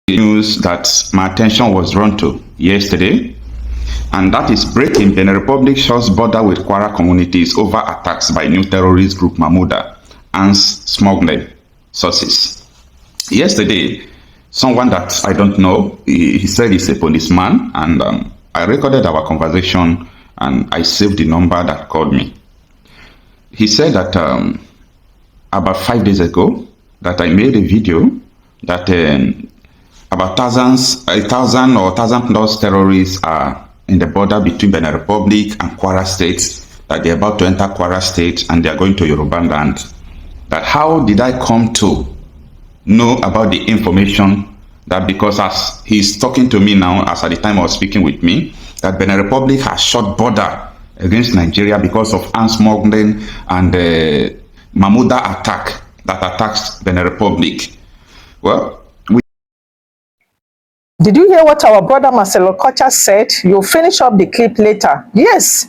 News that my attention was drawn to yesterday, and that is breaking. Benin Republic shuts border with Kwara communities over attacks by new terrorist group Mahmuda and smuggling sources. Yesterday, someone that I don't know, he said he's a policeman, and I recorded our conversation and I saved the number that called me. He said that about 5 days ago that I made a video that about 1,000 or 1,000 plus terrorists are in the border between Benin Republic and Kwara State, that they're about to enter Kwara State and they're going to Yoruba land. That how did I come to know about the information? That because as he's talking to me now, as at the time I was speaking with me, that Benin Republic has shut border against Nigeria because of arms smuggling and the Mahmuda attack that attacks Benin Republic. Well, did you hear what our brother Marcelo Kocha said? You'll finish up the clip later. Yes,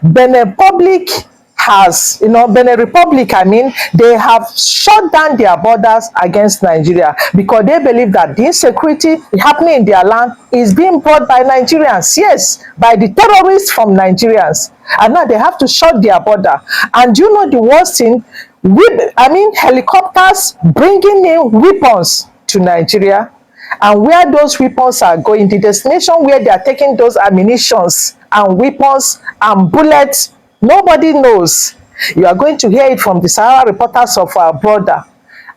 Benin Republic has, Benin Republic, they have shut down their borders against Nigeria because they believe that the insecurity happening in their land is being brought by Nigerians. Yes, by the terrorists from Nigerians. And now they have to shut their border. And you know the worst thing? Helicopters bringing in weapons to Nigeria. And where those weapons are going, the destination where they are taking those ammunitions and weapons and bullets, nobody knows. You are going to hear it from the Sahara reporters of our brother.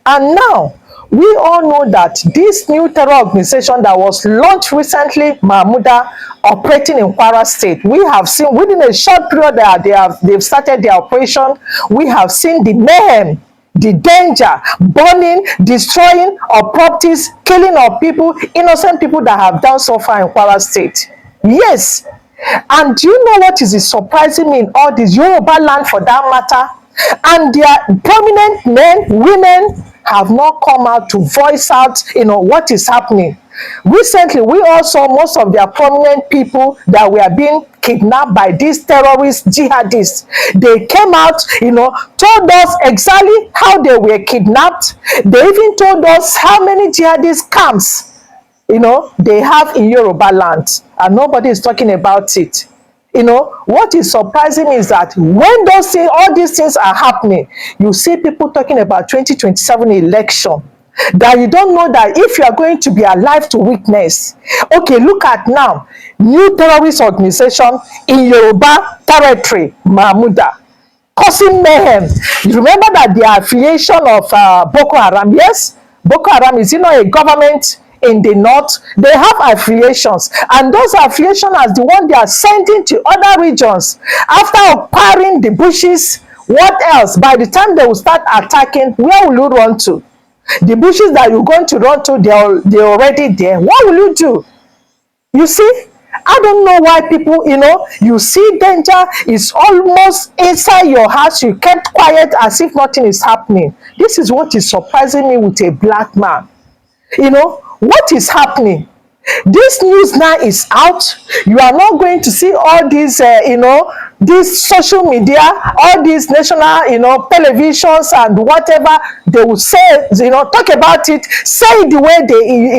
And now, we all know that this new terror organization that was launched recently, Mahmuda, operating in Kwara State, we have seen within a short period that they've started their operation, we have seen the mayhem, the danger, burning, destroying of properties, killing of people, innocent people that have done so far in Kwara State. Yes. And do you know what is surprising me in all this Yoruba land for that matter? And their prominent men, women have not come out to voice out, what is happening. Recently, we all saw most of their prominent people that were being kidnapped by these terrorist jihadists. They came out, told us exactly how they were kidnapped. They even told us how many jihadist camps, they have in Yoruba land, and nobody is talking about it. What is surprising me is that when all these things are happening, you see people talking about 2027 election, that you don't know that if you are going to be alive to witness. Okay, look at now, new terrorist organization in Yoruba territory, Mahmuda, causing mayhem. You remember that the affiliation of Boko Haram, yes? Boko Haram is, a government in the north. They have affiliations, and those affiliations are the one they are sending to other regions. After acquiring the bushes, what else? By the time they will start attacking, where will you run to? The bushes that you're going to run to, they're already there. What will you do? You see, I don't know why people, you see danger is almost inside your house. You kept quiet as if nothing is happening. This is what is surprising me with a black man. What is happening? This news now is out. You are not going to see all these, this social media, all these national, televisions and whatever they will say, talk about it, say it the way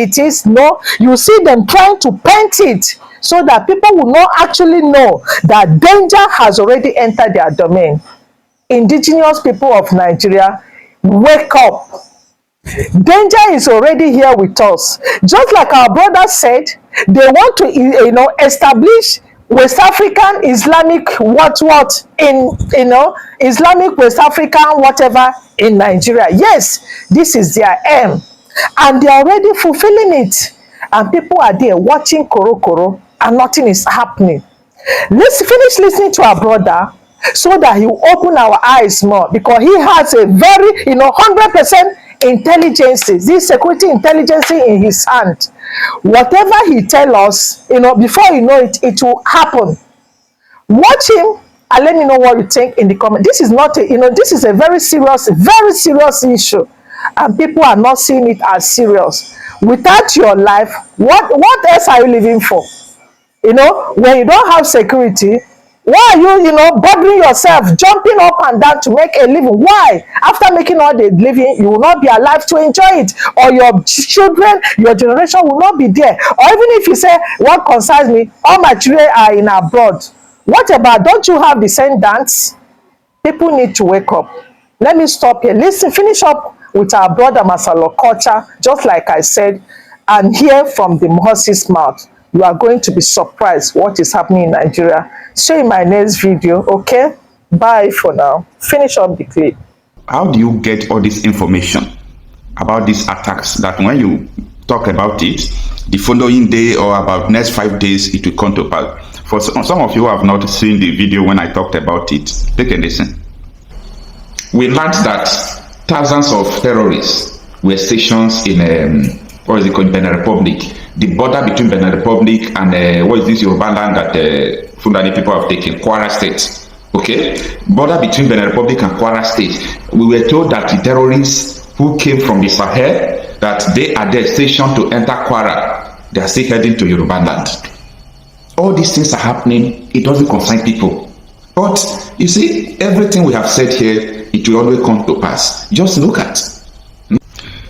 it is. No, you see them trying to paint it so that people will not actually know that danger has already entered their domain. Indigenous people of Nigeria, wake up. Danger is already here with us. Just like our brother said, they want to, establish West African Islamic Islamic West African whatever in Nigeria. Yes, this is their aim, and they are already fulfilling it. And people are there watching koro, and nothing is happening. Let's finish listening to our brother so that he will open our eyes more, because he has a very, 100% intelligence, this security intelligence in his hand. Whatever he tell us, before you know it, it will happen. Watch him and let me know what you think in the comment. This is not this is a very serious issue, and people are not seeing it as serious. Without your life, what else are you living for? When you don't have security, Why are you, bothering yourself, jumping up and down to make a living? Why? After making all the living, you will not be alive to enjoy it, or your children, your generation will not be there. Or even if you say, what concerns me, all my children are in abroad. What about, don't you have descendants? People need to wake up. Let me stop here. Listen, finish up with our brother Masalo culture, just like I said, and hear from the horse's mouth. You are going to be surprised what is happening in Nigeria. See you in my next video, okay? Bye for now. Finish up the clip. How do you get all this information about these attacks that when you talk about it, the following day or about next 5 days, it will come to pass? For some of you who have not seen the video when I talked about it, take a listen. We learned that thousands of terrorists were stationed in Benin Republic. The border between Benin Republic and what is this Yoruba land that Fulani people have taken, Kwara State. Okay, border between Benin Republic and Kwara State. We were told that the terrorists who came from the Sahel, that they are there stationed to enter Kwara. They are still heading to Yoruba land. All these things are happening. It doesn't concern people. But you see, everything we have said here, it will always come to pass. Just look at.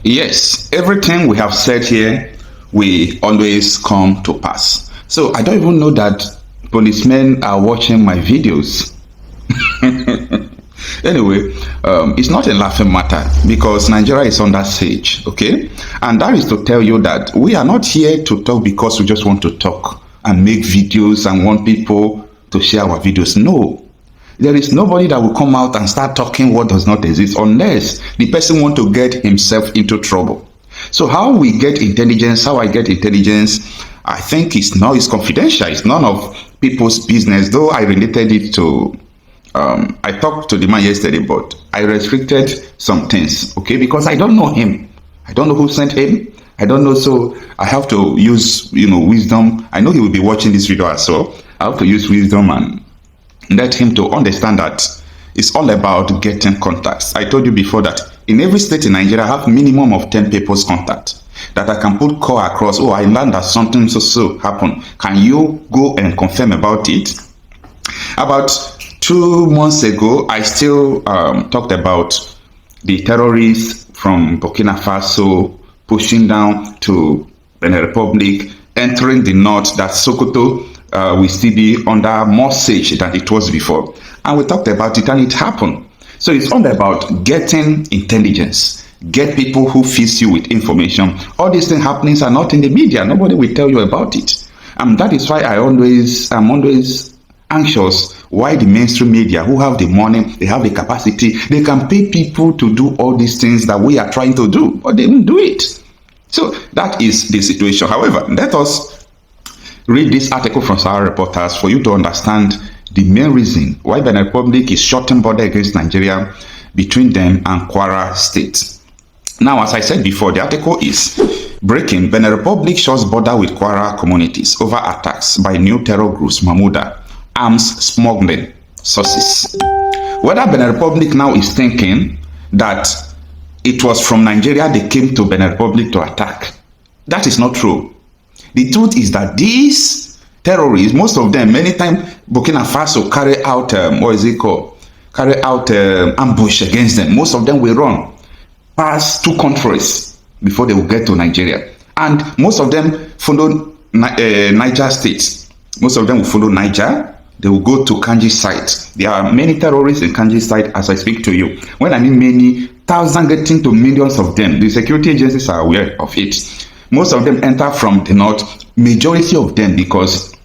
Yes, everything we have said here will always come to pass. So I don't even know that policemen are watching my videos. Anyway, it's not a laughing matter because Nigeria is under siege, okay? And that is to tell you that we are not here to talk because we just want to talk and make videos and want people to share our videos. No, there is nobody that will come out and start talking what does not exist unless the person want to get himself into trouble. So how we get intelligence, how I get intelligence, I think it's confidential. It's none of people's business, though I related it to I talked to the man yesterday, but I restricted some things, okay, because I don't know him. I don't know who sent him. I don't know, so I have to use, wisdom. I know he will be watching this video as well. I have to use wisdom and let him to understand that it's all about getting contacts. I told you before that in every state in Nigeria, I have minimum of 10 people's contact that I can put call across. Oh, I learned that something so happened. Can you go and confirm about it? About 2 months ago, I still talked about the terrorists from Burkina Faso pushing down to Benin Republic, entering the north, that Sokoto will still be under more siege than it was before. And we talked about it and it happened. So it's all about getting intelligence, get people who feed you with information. All these things happenings are not in the media. Nobody will tell you about it. And that is why I'm always anxious why the mainstream media, who have the money, they have the capacity, they can pay people to do all these things that we are trying to do, but they don't do it. So that is the situation. However, let us read this article from Sahara Reporters for you to understand the main reason why Benin Republic is shutting border against Nigeria between them and Kwara State. Now, as I said before, the article is breaking: Benin Republic shuts border with Kwara communities over attacks by new terror groups, Mahmuda, arms smuggling sources. Whether Benin Republic now is thinking that it was from Nigeria they came to Benin Republic to attack, that is not true. The truth is that these terrorists, most of them, many times Burkina Faso carry out ambush against them. Most of them will run past 2 countries before they will get to Nigeria, and most of them follow Niger State. Most of them will follow Niger. They will go to Kanji site. There are many terrorists in Kanji site as I speak to you. When I mean many, thousands getting to millions of them. The security agencies are aware of it. Most of them enter from the north. Majority of them because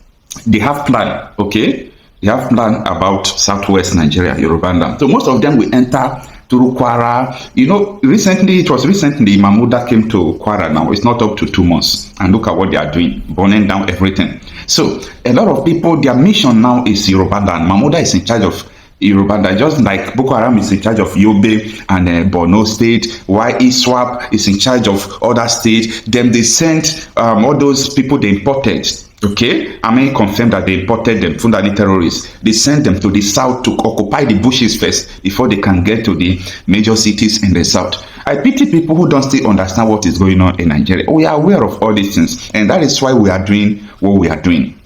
they have plan, okay? They have plan about southwest Nigeria, Yoruba land. So most of them will enter through Kwara. It was recently Mahmuda came to Kwara now. It's not up to 2 months. And look at what they are doing, burning down everything. So a lot of people, their mission now is Yoruba land. Mahmuda is in charge of Yoruba land, just like Boko Haram is in charge of Yobe and Borno State, while ISWAP is in charge of other states. Then they sent all those people they imported. Okay, I mean, confirm that they imported them, Fulani terrorists. They sent them to the south to occupy the bushes first before they can get to the major cities in the south. I pity people who don't still understand what is going on in Nigeria. We are aware of all these things, and that is why we are doing what we are doing.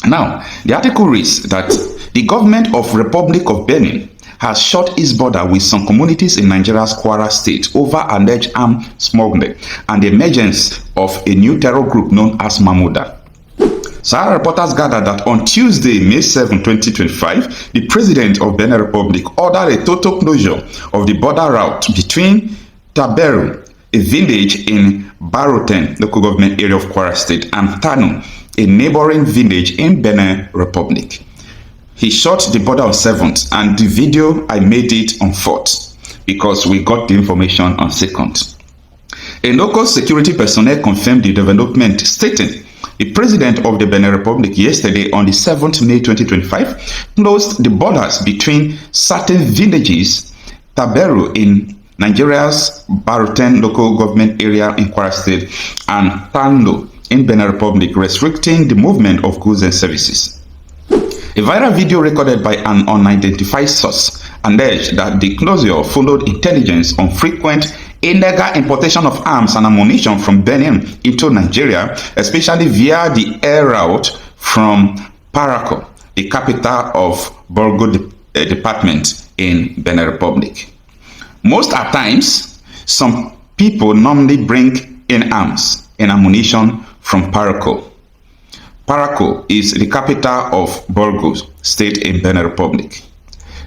Now, the article reads that the government of Republic of Benin has shut its border with some communities in Nigeria's Kwara state over alleged armed smuggling and the emergence of a new terror group known as Mamuda. Sahara reporters gathered that on Tuesday, May 7, 2025, the president of Benin Republic ordered a total closure of the border route between Taberu, a village in Baroten, local government area of Kwara State, and Tanu, a neighboring village in Benin Republic. He shot the border on 7th, and the video, I made it on 4th because we got the information on 2nd. A local security personnel confirmed the development, stating the president of the Benin Republic yesterday on the 7th May 2025 closed the borders between certain villages, Taberu in Nigeria's Baroten local government area in Kwara State and Tanlo in Benin Republic, restricting the movement of goods and services. A viral video recorded by an unidentified source alleged that the closure followed intelligence on frequent illegal importation of arms and ammunition from Benin into Nigeria, especially via the air route from Parakou, the capital of Borgo department in Benin Republic. Most at times, some people normally bring in arms and ammunition from Parakou. Parakou is the capital of Borgo state in Benin Republic.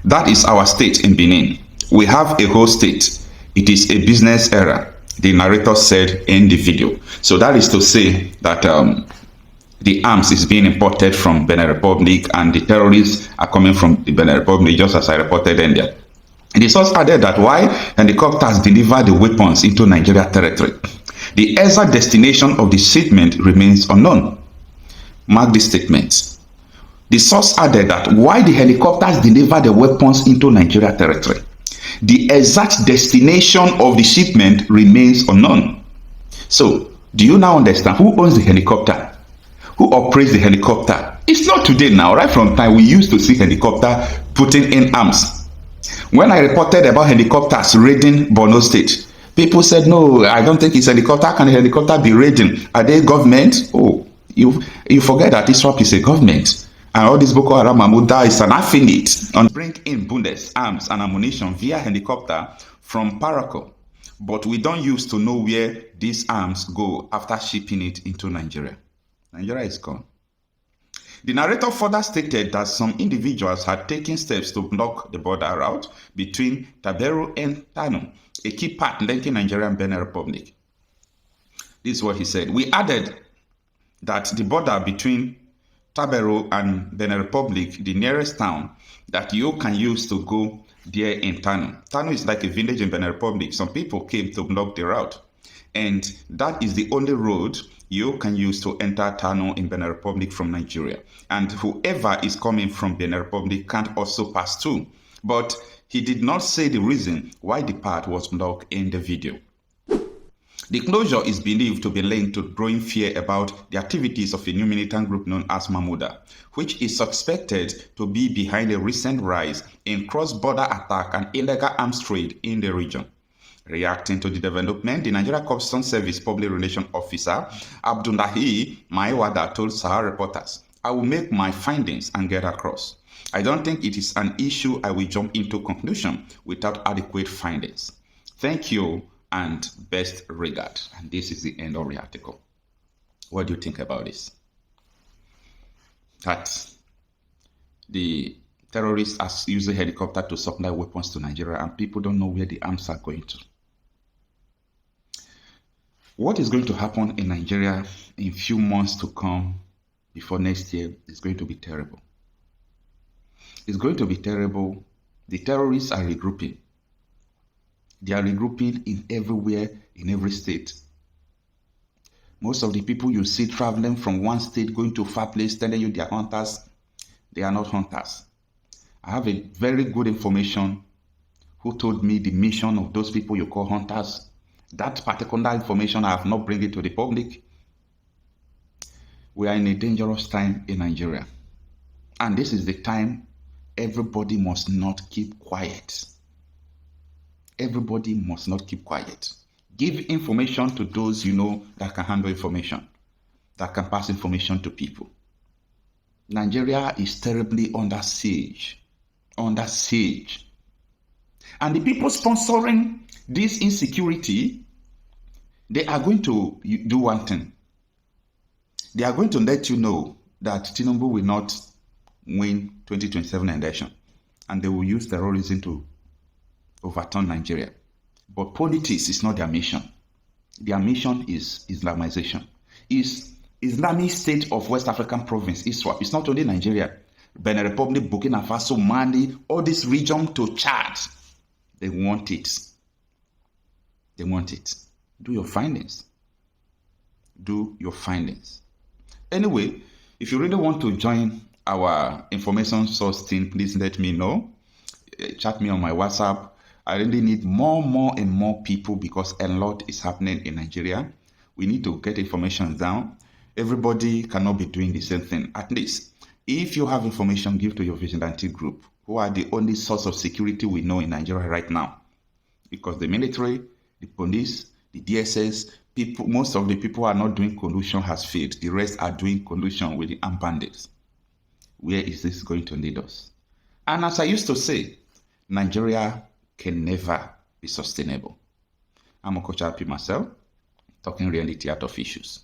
That is our state in Benin. We have a whole state. It is a business area, the narrator said in the video. So that is to say that the arms is being imported from Benin Republic and the terrorists are coming from the Benin Republic, just as I reported earlier. The source added that while helicopters deliver the weapons into Nigeria territory, the exact destination of the shipment remains unknown. Mark this statement. The source added that while the helicopters deliver the weapons into Nigeria territory, the exact destination of the shipment remains unknown. So, do you now understand who owns the helicopter? Who operates the helicopter? It's not today now. Right from time we used to see helicopter putting in arms. When I reported about helicopters raiding Borno State, people said, no, I don't think it's helicopter. How can a helicopter be raiding? Are they government? Oh, you forget that ISWAP is a government. And all this Boko Haram Mamuda is an affiliate on bring in Bundes, arms and ammunition via helicopter from Parakou. But we don't used to know where these arms go after shipping it into Nigeria. Nigeria is gone. The narrator further stated that some individuals had taken steps to block the border route between Taberu and Tanu, a key part linking Nigeria and Benin Republic. This is what he said. We added that the border between Taberu and Benin Republic, the nearest town that you can use to go there in Tanu. Tanu is like a village in Benin Republic. Some people came to block the route. And that is the only road you can use to enter Tanu in Benin Republic from Nigeria. And whoever is coming from Benin Republic can't also pass through. But he did not say the reason why the path was blocked in the video. The closure is believed to be linked to growing fear about the activities of a new militant group known as Mamuda, which is suspected to be behind a recent rise in cross-border attack and illegal arms trade in the region. Reacting to the development, the Nigeria Customs Service Public Relations Officer Abdullahi Maiwada told Sahara reporters, I will make my findings and get across. I don't think it is an issue I will jump into conclusion without adequate findings. Thank you and best regard. And this is the end of the article. What do you think about this? That the terrorists are using helicopter to supply weapons to Nigeria and people don't know where the arms are going to. What is going to happen in Nigeria in few months to come before next year is going to be terrible. It's going to be terrible. The terrorists are regrouping. They are regrouping in everywhere, in every state. Most of the people you see traveling from one state going to a far place telling you they are hunters, they are not hunters. I have a very good information who told me the mission of those people you call hunters. That particular information I have not bring it to the public. We are in a dangerous time in Nigeria. And this is the time everybody must not keep quiet. Everybody must not keep quiet. Give information to those you know that can handle information, that can pass information to people. Nigeria is terribly under siege. Under siege. And the people sponsoring this insecurity, they are going to do one thing. They are going to let you know that Tinubu will not win 2027 election. And they will use terrorism to overturn Nigeria. But politics is not their mission. Their mission is Islamization. Is Islamic State of West African Province, ISWAP. It's not only Nigeria. Benin Republic, Burkina Faso, Mali, all this region to Chad. They want it. They want it. Do your findings. Do your findings. Anyway, if you really want to join our information source team, please let me know. Chat me on my WhatsApp. I really need more and more people because a lot is happening in Nigeria. We need to get information down. Everybody cannot be doing the same thing. At least, if you have information, give to your vigilante group, who are the only source of security we know in Nigeria right now. Because the military, the police, the DSS, people, most of the people who are not doing collusion has failed. The rest are doing collusion with the armed bandits. Where is this going to lead us? And as I used to say, Nigeria can never be sustainable. I'm Coach Happy myself, talking reality out of issues.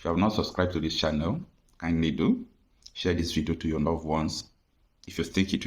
If you have not subscribed to this channel, kindly do. Share this video to your loved ones. If you think it